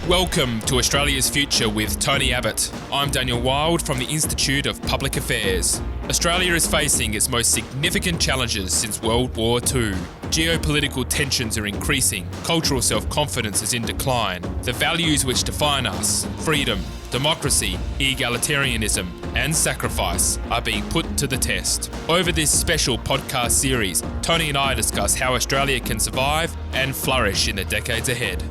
Welcome to Australia's Future with Tony Abbott. I'm Daniel Wild from the Institute of Public Affairs. Australia is facing its most significant challenges since World War II. Geopolitical tensions are increasing, cultural self-confidence is in decline. The values which define us, freedom, democracy, egalitarianism and sacrifice, are being put to the test. Over this special podcast series, Tony and I discuss how Australia can survive and flourish in the decades ahead.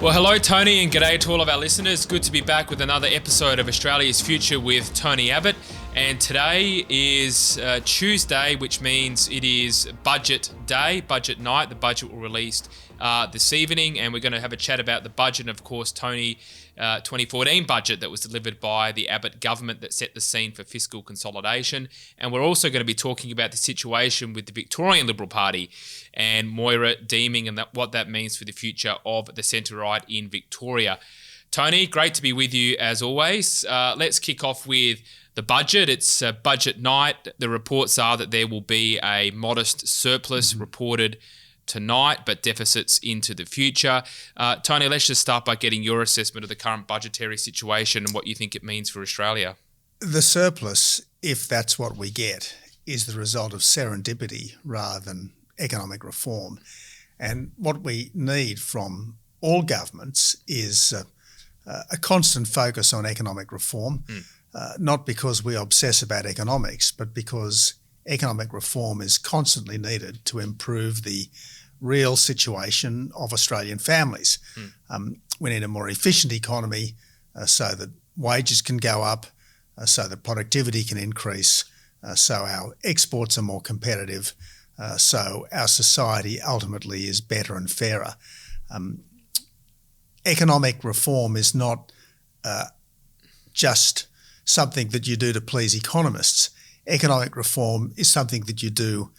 Well, hello, Tony, and g'day to all of our listeners. Good to be back with another episode of Australia's Future with Tony Abbott. And today is Tuesday, which means it is budget day, budget night. The budget will release this evening, and we're going to have a chat about the budget and, of course, Tony, 2014 budget that was delivered by the Abbott government that set the scene for fiscal consolidation. And we're also going to be talking about the situation with the Victorian Liberal Party and Moira Deeming and what that means for the future of the centre-right in Victoria. Tony, great to be with you as always. Let's kick off with the budget. It's budget night. The reports are that there will be a modest surplus reported tonight, but deficits into the future. Tony, let's just start by getting your assessment of the current budgetary situation and what you think it means for Australia. The surplus, if that's what we get, is the result of serendipity rather than economic reform. And what we need from all governments is a constant focus on economic reform, not because we obsess about economics, but because economic reform is constantly needed to improve the real situation of Australian families. We need a more efficient economy so that wages can go up, so that productivity can increase, so our exports are more competitive, so our society ultimately is better and fairer. Economic reform is not just something that you do to please economists. Economic reform is something that you do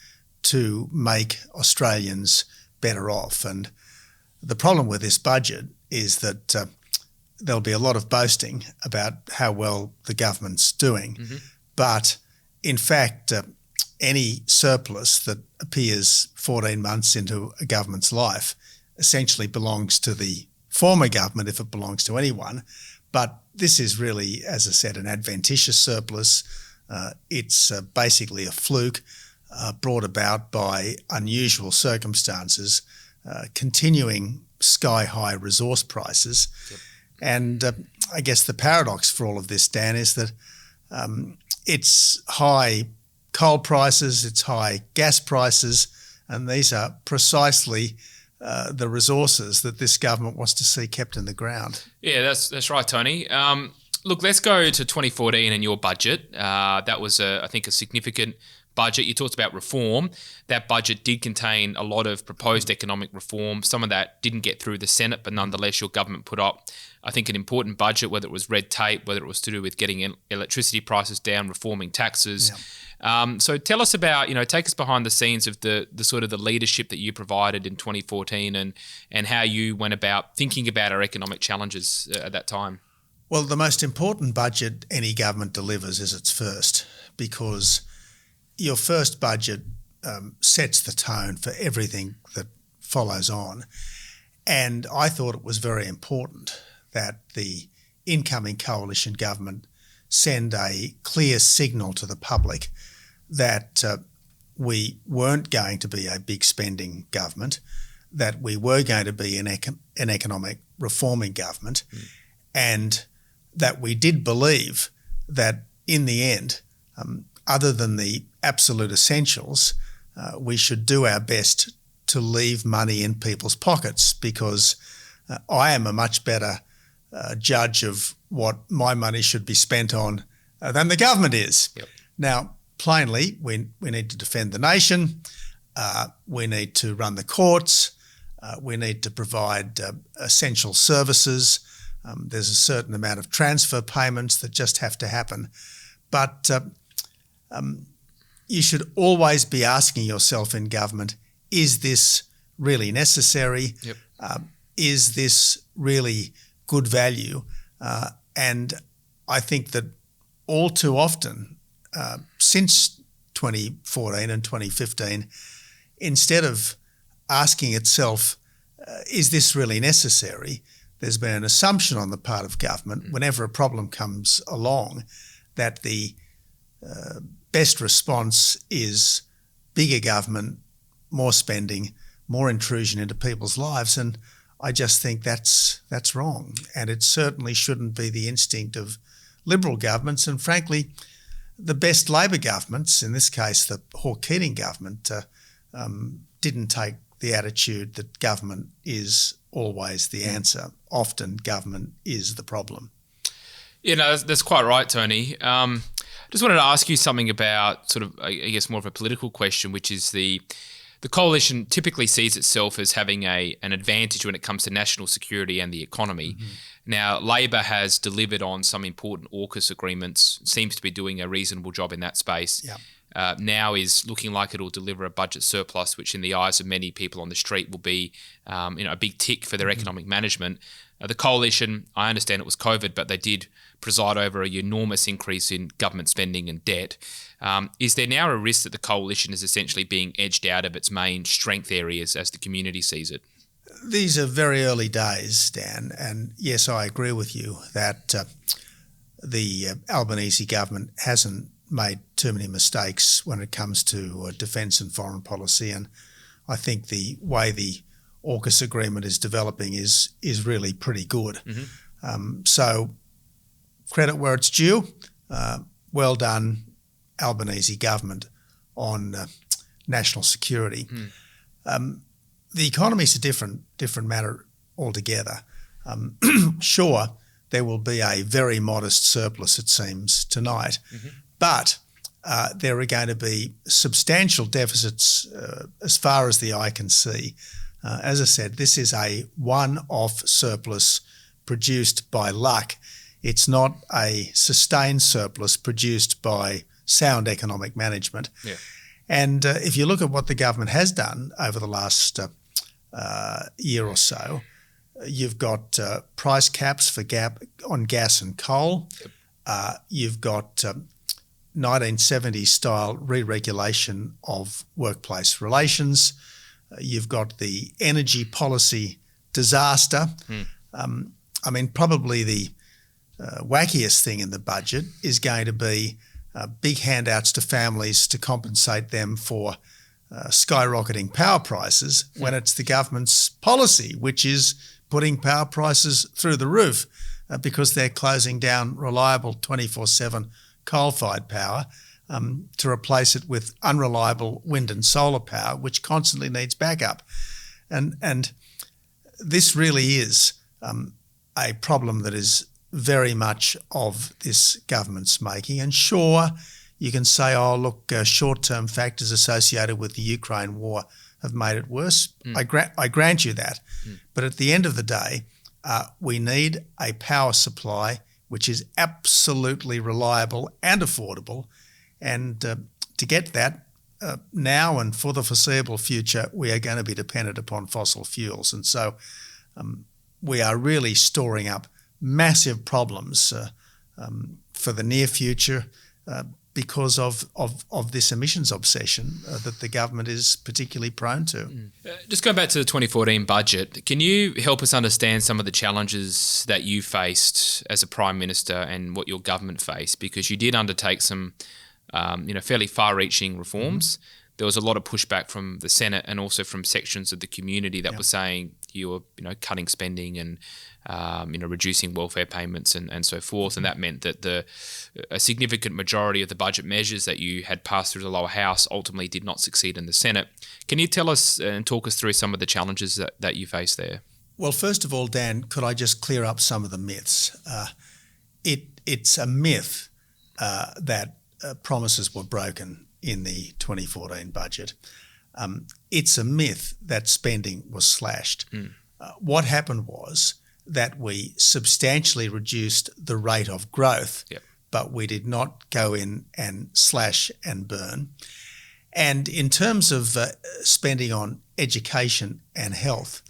to make Australians better off. And the problem with this budget is that there'll be a lot of boasting about how well the government's doing. But in fact, any surplus that appears 14 months into a government's life essentially belongs to the former government if it belongs to anyone. But this is really, as I said, an adventitious surplus. It's basically a fluke brought about by unusual circumstances, continuing sky-high resource prices. And I guess the paradox for all of this, Dan, is that it's high coal prices, it's high gas prices, and these are precisely the resources that this government wants to see kept in the ground. Yeah, that's right, Tony. Look, let's go to 2014 and your budget. That was, I think, a significant budget. You talked about reform. That budget did contain a lot of proposed economic reform. Some of that didn't get through the Senate, but nonetheless, your government put up, I think, an important budget, whether it was red tape, whether it was to do with getting electricity prices down, reforming taxes. Yeah. So tell us about, take us behind the scenes of the sort of the leadership that you provided in 2014 and how you went about thinking about our economic challenges at that time. Well, the most important budget any government delivers is its first, because your first budget sets the tone for everything that follows on. And I thought it was very important that the incoming coalition government send a clear signal to the public that we weren't going to be a big spending government, that we were going to be an economic reforming government, and that we did believe that in the end, other than the absolute essentials, we should do our best to leave money in people's pockets, because I am a much better judge of what my money should be spent on than the government is. Yep. Now, plainly, we need to defend the nation, we need to run the courts, we need to provide essential services. There's a certain amount of transfer payments that just have to happen. But you should always be asking yourself in government, is this really necessary? Yep. Is this really good value? And I think that all too often, since 2014 and 2015, instead of asking itself, is this really necessary? There's been an assumption on the part of government whenever a problem comes along that the best response is bigger government, more spending, more intrusion into people's lives, and I just think that's wrong, and it certainly shouldn't be the instinct of Liberal governments, and frankly, the best Labor governments, in this case the Hawke-Keating government, didn't take the attitude that government is always the answer. Often government is the problem. Yeah, no, that's quite right, Tony. Just wanted to ask you something about sort of, I guess, more of a political question, which is the coalition typically sees itself as having an advantage when it comes to national security and the economy. Mm-hmm. Now, Labor has delivered on some important AUKUS agreements, seems to be doing a reasonable job in that space. Yeah. Now is looking like it'll deliver a budget surplus, which in the eyes of many people on the street will be a big tick for their economic management. The coalition, I understand it was COVID, but they did preside over an enormous increase in government spending and debt. Is there now a risk that the coalition is essentially being edged out of its main strength areas as the community sees it? These are very early days, Dan, and yes, I agree with you that the Albanese government hasn't made too many mistakes when it comes to defence and foreign policy, and I think the way the AUKUS agreement is developing is really pretty good. Mm-hmm. So credit where it's due. Well done, Albanese government, on national security. The economy is a different matter altogether. Sure, there will be a very modest surplus, it seems, tonight, but there are going to be substantial deficits as far as the eye can see. As I said, this is a one-off surplus produced by luck. It's not a sustained surplus produced by sound economic management. Yeah. And if you look at what the government has done over the last year or so, you've got price caps on gas and coal. Yep. You've got 1970s style re-regulation of workplace relations. You've got the energy policy disaster. Probably the wackiest thing in the budget is going to be big handouts to families to compensate them for skyrocketing power prices when it's the government's policy, which is putting power prices through the roof because they're closing down reliable 24/7 coal-fired power to replace it with unreliable wind and solar power, which constantly needs backup. And this really is a problem that is very much of this government's making. And sure, you can say, oh, look, short-term factors associated with the Ukraine war have made it worse. I grant you that. But at the end of the day, we need a power supply which is absolutely reliable and affordable. And to get that, now and for the foreseeable future, we are going to be dependent upon fossil fuels. And so we are really storing up massive problems for the near future because of this emissions obsession that the government is particularly prone to. Just going back to the 2014 budget, can you help us understand some of the challenges that you faced as a Prime Minister and what your government faced? Because you did undertake some fairly far-reaching reforms. There was a lot of pushback from the Senate and also from sections of the community that were saying you were, cutting spending and, reducing welfare payments and so forth. And that meant that a significant majority of the budget measures that you had passed through the lower house ultimately did not succeed in the Senate. Can you tell us and talk us through some of the challenges that you faced there? Well, first of all, Dan, could I just clear up some of the myths? It's a myth that promises were broken in the 2014 budget. It's a myth that spending was slashed. What happened was that we substantially reduced the rate of growth, but we did not go in and slash and burn. And in terms of spending on education and health,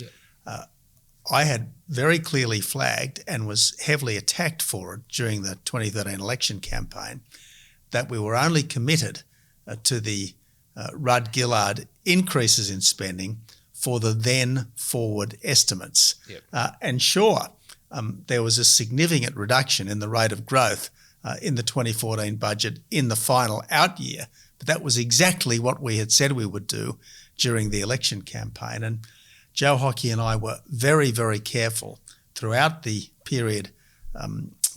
I had very clearly flagged and was heavily attacked for it during the 2013 election campaign that we were only committed to the Rudd-Gillard increases in spending for the then forward estimates. Yep. And sure, there was a significant reduction in the rate of growth in the 2014 budget in the final out year, but that was exactly what we had said we would do during the election campaign. And Joe Hockey and I were very, very careful throughout the period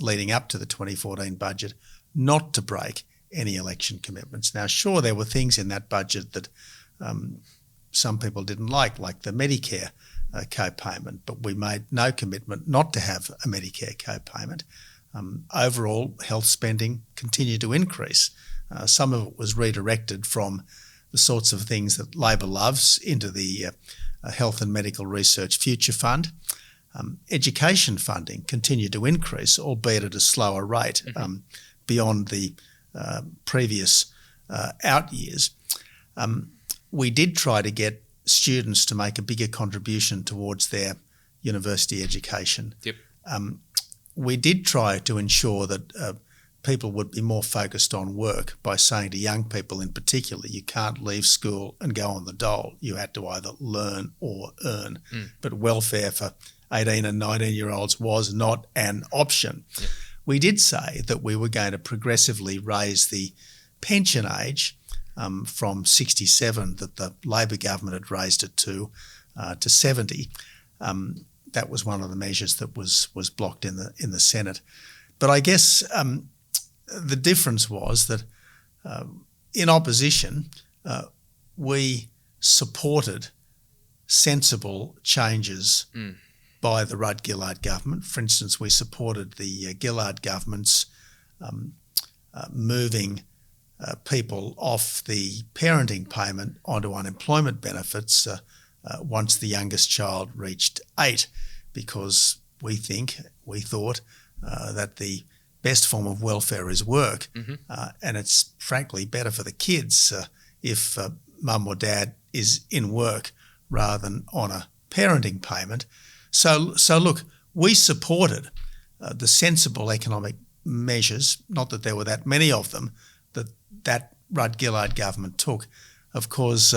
leading up to the 2014 budget not to break any election commitments. Now, sure, there were things in that budget that some people didn't like the Medicare co-payment, but we made no commitment not to have a Medicare co-payment. Overall, health spending continued to increase. Some of it was redirected from the sorts of things that Labor loves into the Health and Medical Research Future Fund. Education funding continued to increase, albeit at a slower rate beyond the previous out years. We did try to get students to make a bigger contribution towards their university education. Yep. We did try to ensure that people would be more focused on work by saying to young people in particular, you can't leave school and go on the dole. You had to either learn or earn. But welfare for 18 and 19-year-olds was not an option. Yep. We did say that we were going to progressively raise the pension age from 67 that the Labor government had raised it to 70. That was one of the measures that was blocked in the Senate. But I guess the difference was that in opposition, we supported sensible changes by the Rudd-Gillard government. For instance, we supported the Gillard government's moving people off the parenting payment onto unemployment benefits once the youngest child reached 8, because we thought that the best form of welfare is work, and it's frankly better for the kids if mum or dad is in work rather than on a parenting payment. So look, we supported the sensible economic measures, not that there were that many of them, that Rudd-Gillard government took. Of course,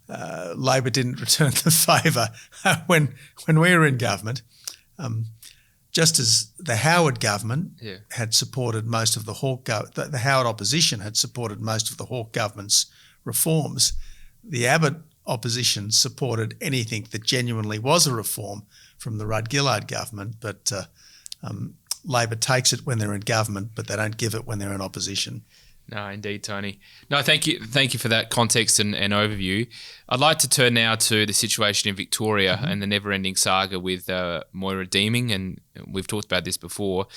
Labor didn't return the favour when we were in government. Just as the Howard government had supported most of the the Howard opposition had supported most of the Hawke government's reforms, the Abbott opposition supported anything that genuinely was a reform from the Rudd-Gillard government. But Labor takes it when they're in government, but they don't give it when they're in opposition. No, indeed, Tony. No, thank you for that context and overview. I'd like to turn now to the situation in Victoria and the never-ending saga with Moira Deeming, and we've talked about this before.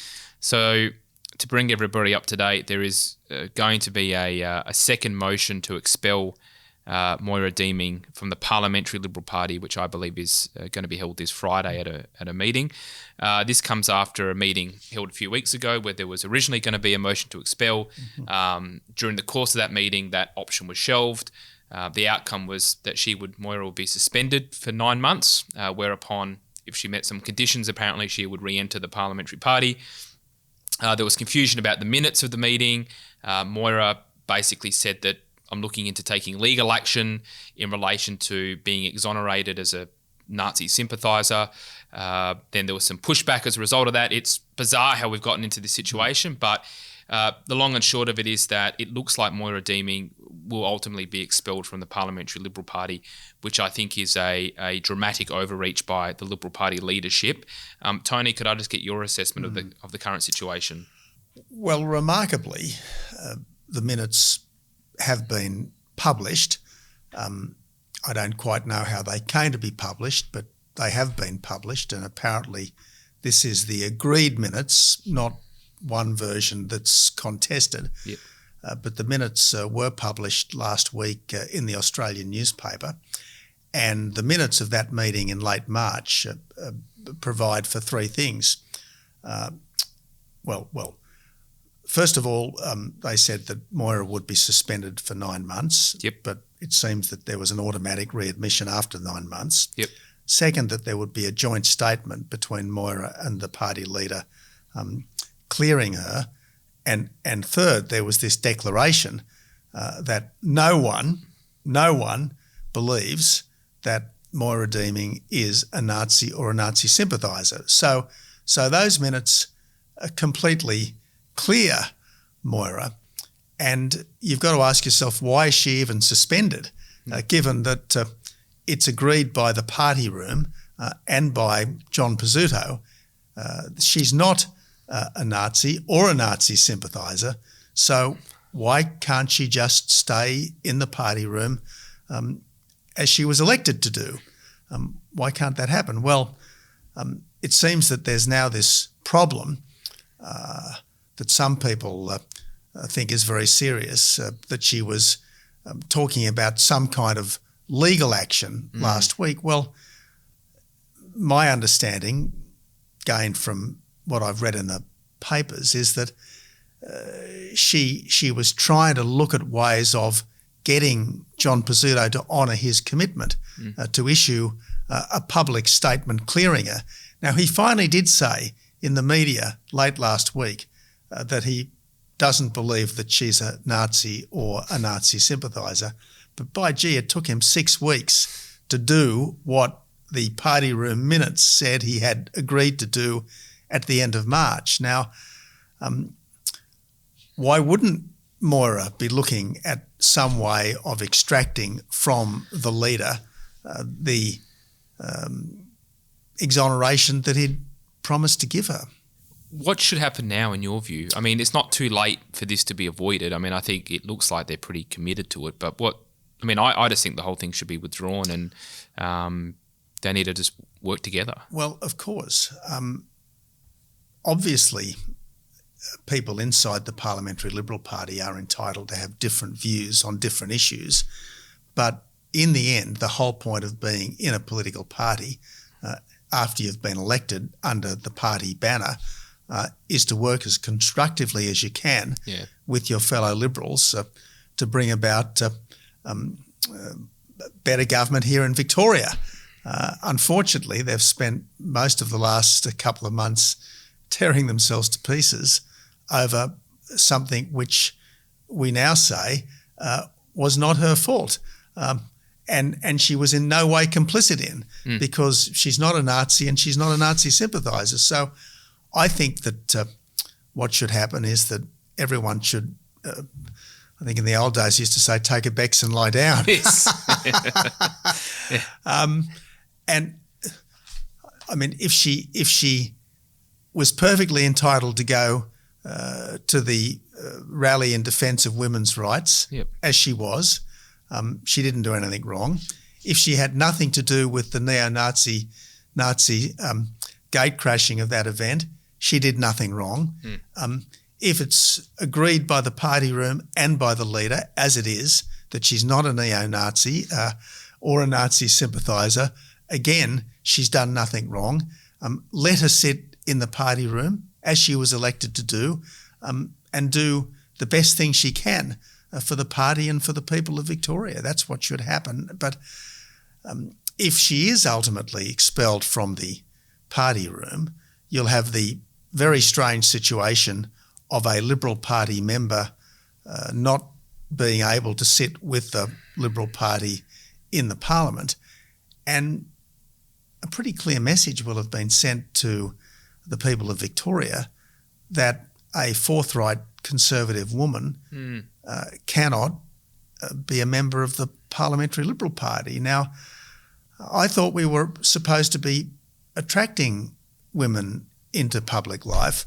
So to bring everybody up to date, there is going to be a second motion to expel Moira Deeming from the Parliamentary Liberal Party, which I believe is going to be held this Friday at a meeting. This comes after a meeting held a few weeks ago where there was originally going to be a motion to expel. During the course of that meeting, that option was shelved. The outcome was that Moira would be suspended for 9 months, whereupon, if she met some conditions, apparently she would re-enter the Parliamentary Party. There was confusion about the minutes of the meeting. Moira basically said that I'm looking into taking legal action in relation to being exonerated as a Nazi sympathiser. Then there was some pushback as a result of that. It's bizarre how we've gotten into this situation, but the long and short of it is that it looks like Moira Deeming will ultimately be expelled from the Parliamentary Liberal Party, which I think is a dramatic overreach by the Liberal Party leadership. Tony, could I just get your assessment of the current situation? Well, remarkably, the minutes have been published. I don't quite know how they came to be published, but they have been published, and apparently this is the agreed minutes, not one version that's contested. Yep. But the minutes were published last week in the Australian newspaper, and the minutes of that meeting in late March provide for three things. First of all, they said that Moira would be suspended for 9 months, but it seems that there was an automatic readmission after 9 months. Yep. Second, that there would be a joint statement between Moira and the party leader clearing her. And third, there was this declaration that no one believes that Moira Deeming is a Nazi or a Nazi sympathiser. So those minutes are completely clear, Moira. And you've got to ask yourself, why is she even suspended, given that it's agreed by the party room and by John Pizzuto. She's not a Nazi or a Nazi sympathiser, so why can't she just stay in the party room as she was elected to do? Why can't that happen? Well, it seems that there's now this problem that some people think is very serious, that she was talking about some kind of legal action last week. Well, my understanding, gained from what I've read in the papers, is that she was trying to look at ways of getting John Pizzuto to honour his commitment to issue a public statement clearing her. Now, he finally did say in the media late last week that he doesn't believe that she's a Nazi or a Nazi sympathiser. But by gee, it took him 6 weeks to do what the party room minutes said he had agreed to do at the end of March. Now, why wouldn't Moira be looking at some way of extracting from the leader the exoneration that he'd promised to give her? What should happen now, in your view? I mean, it's not too late for this to be avoided. I mean, I think it looks like they're pretty committed to it. But I just think the whole thing should be withdrawn, and they need to just work together. Well, of course. Obviously, people inside the Parliamentary Liberal Party are entitled to have different views on different issues. But in the end, the whole point of being in a political party after you've been elected under the party banner is to work as constructively as you can with your fellow Liberals to bring about better government here in Victoria. Unfortunately, they've spent most of the last couple of months tearing themselves to pieces over something which we now say was not her fault. And she was in no way complicit in, because she's not a Nazi and she's not a Nazi sympathiser. So I think that what should happen is that everyone should, I think in the old days used to say, take a Bex and lie down. Yes. And I mean, if she was perfectly entitled to go to the rally in defence of women's rights, as she was, she didn't do anything wrong. If she had nothing to do with the neo-Nazi gate crashing of that event, she did nothing wrong. If it's agreed by the party room and by the leader, as it is, that she's not a neo-Nazi or a Nazi sympathiser, again, she's done nothing wrong. Let her sit in the party room, as she was elected to do, and do the best thing she can for the party and for the people of Victoria. That's what should happen. But if she is ultimately expelled from the party room, you'll have the very strange situation of a Liberal Party member not being able to sit with the Liberal Party in the Parliament. And a pretty clear message will have been sent to the people of Victoria that a forthright Conservative woman cannot be a member of the Parliamentary Liberal Party. Now, I thought we were supposed to be attracting women into public life,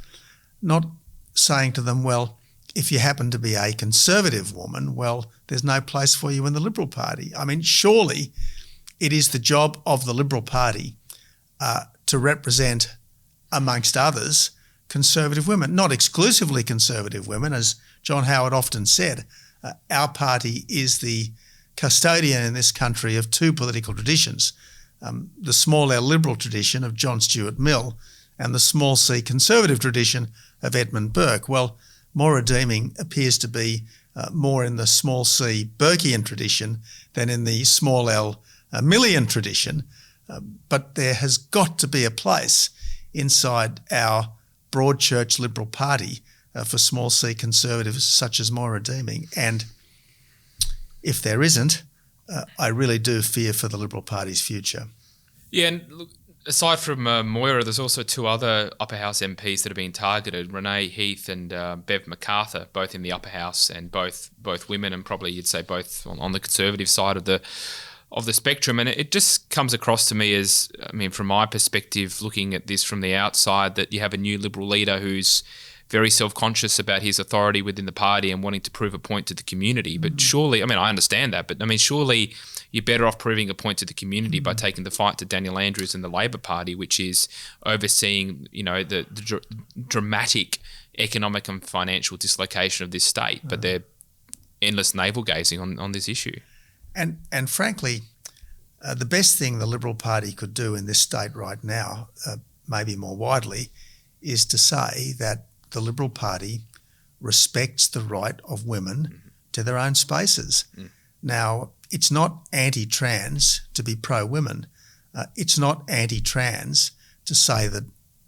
not saying to them, well, if you happen to be a Conservative woman, well, there's no place for you in the Liberal Party. I mean, surely it is the job of the Liberal Party to represent, amongst others, Conservative women, not exclusively Conservative women, as John Howard often said. Our party is the custodian in this country of two political traditions, the small L Liberal tradition of John Stuart Mill and the small c Conservative tradition of Edmund Burke. Well, Moira Deeming appears to be more in the small c Burkean tradition than in the small L Millian tradition, but there has got to be a place inside our broad church Liberal Party for small c Conservatives such as Moira Deeming. And if there isn't, I really do fear for the Liberal Party's future. Yeah, and look, aside from Moira, there's also two other upper house MPs that have been targeted: Renee Heath and Bev MacArthur, both in the upper house, and both women, and probably you'd say both on the conservative side of the spectrum. And it just comes across to me as, I mean, from my perspective, looking at this from the outside, that you have a new Liberal leader who's very self-conscious about his authority within the party and wanting to prove a point to the community. But surely, I mean, I understand that, but I mean, surely you're better off proving a point to the community by taking the fight to Daniel Andrews and the Labor Party, which is overseeing, the dramatic economic and financial dislocation of this state. But they're endless navel-gazing on this issue. And frankly, the best thing the Liberal Party could do in this state right now, maybe more widely, is to say that the Liberal Party respects the right of women to their own spaces. Now, it's not anti-trans to be pro-women. It's not anti-trans to say that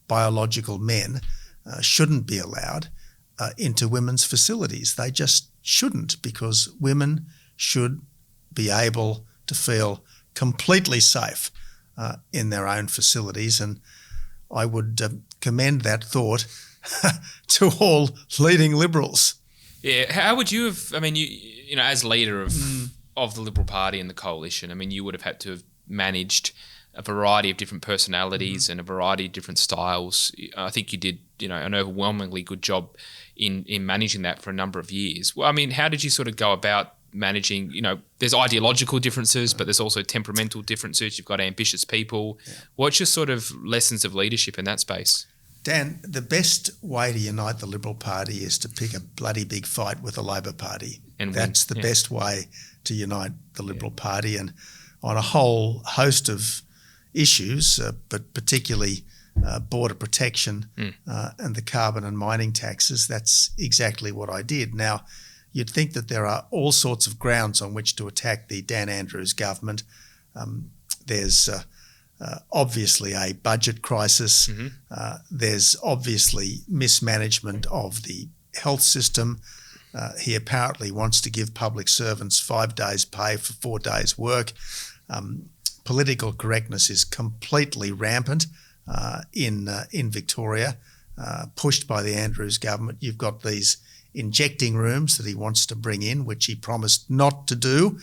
biological men shouldn't be allowed into women's facilities. They just shouldn't, because women should be able to feel completely safe in their own facilities. And I would commend that thought to all leading Liberals. Yeah, how would you have, I mean, you know, as leader of the Liberal Party and the coalition, I mean, you would have had to have managed a variety of different personalities and a variety of different styles. I think you did, an overwhelmingly good job in managing that for a number of years. Well, I mean, how did you sort of go about managing, there's ideological differences, but there's also temperamental differences. You've got ambitious people. Yeah. What's your sort of lessons of leadership in that space? Dan, the best way to unite the Liberal Party is to pick a bloody big fight with the Labor Party. And that's the best way to unite the Liberal Party. And on a whole host of issues, but particularly border protection and the carbon and mining taxes, that's exactly what I did. Now, you'd think that there are all sorts of grounds on which to attack the Dan Andrews government. There's obviously a budget crisis. There's obviously mismanagement of the health system. He apparently wants to give public servants 5 days' pay for 4 days' work. Political correctness is completely rampant in Victoria, pushed by the Andrews government. You've got these injecting rooms that he wants to bring in, which he promised not to do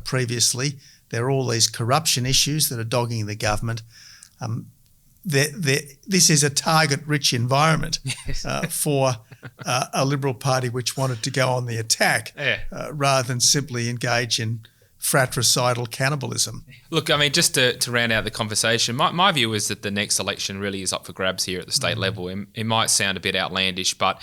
previously. There are all these corruption issues that are dogging the government. This is a target-rich environment for a Liberal Party which wanted to go on the attack rather than simply engage in fratricidal cannibalism. Look, I mean, just to round out the conversation, my view is that the next election really is up for grabs here at the state level. It might sound a bit outlandish, but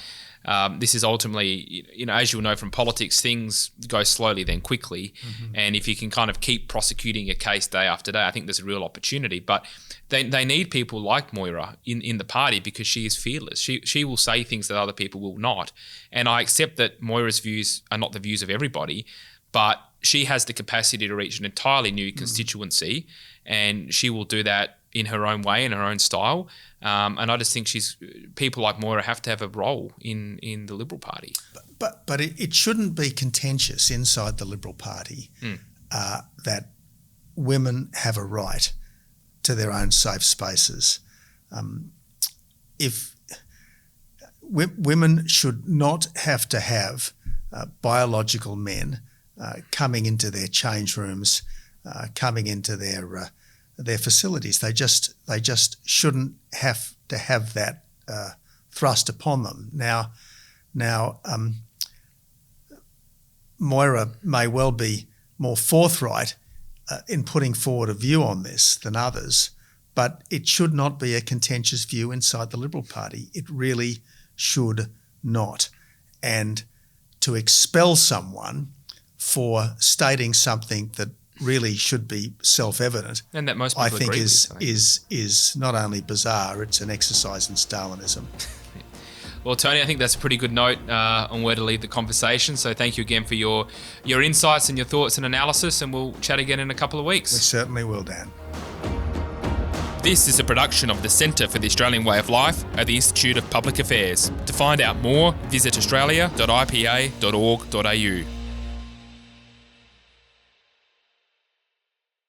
this is ultimately, as you'll know from politics, things go slowly then quickly. And if you can kind of keep prosecuting a case day after day, I think there's a real opportunity. But they need people like Moira in the party because she is fearless. She will say things that other people will not. And I accept that Moira's views are not the views of everybody, but she has the capacity to reach an entirely new constituency, and she will do that in her own way, in her own style. And I just think people like Moira have to have a role in the Liberal Party. But it shouldn't be contentious inside the Liberal Party that women have a right to their own safe spaces. If women should not have to have biological men coming into their change rooms, coming into their facilities. They just shouldn't have to have that thrust upon them. Now, Moira may well be more forthright in putting forward a view on this than others, but it should not be a contentious view inside the Liberal Party. It really should not. And to expel someone for stating something that really should be self-evident, and that most people I think agree is not only bizarre, it's an exercise in Stalinism. Well, Tony, I think that's a pretty good note on where to leave the conversation. So thank you again for your insights and your thoughts and analysis, and we'll chat again in a couple of weeks. We certainly will, Dan. This is a production of the Centre for the Australian Way of Life at the Institute of Public Affairs. To find out more, visit australia.ipa.org.au.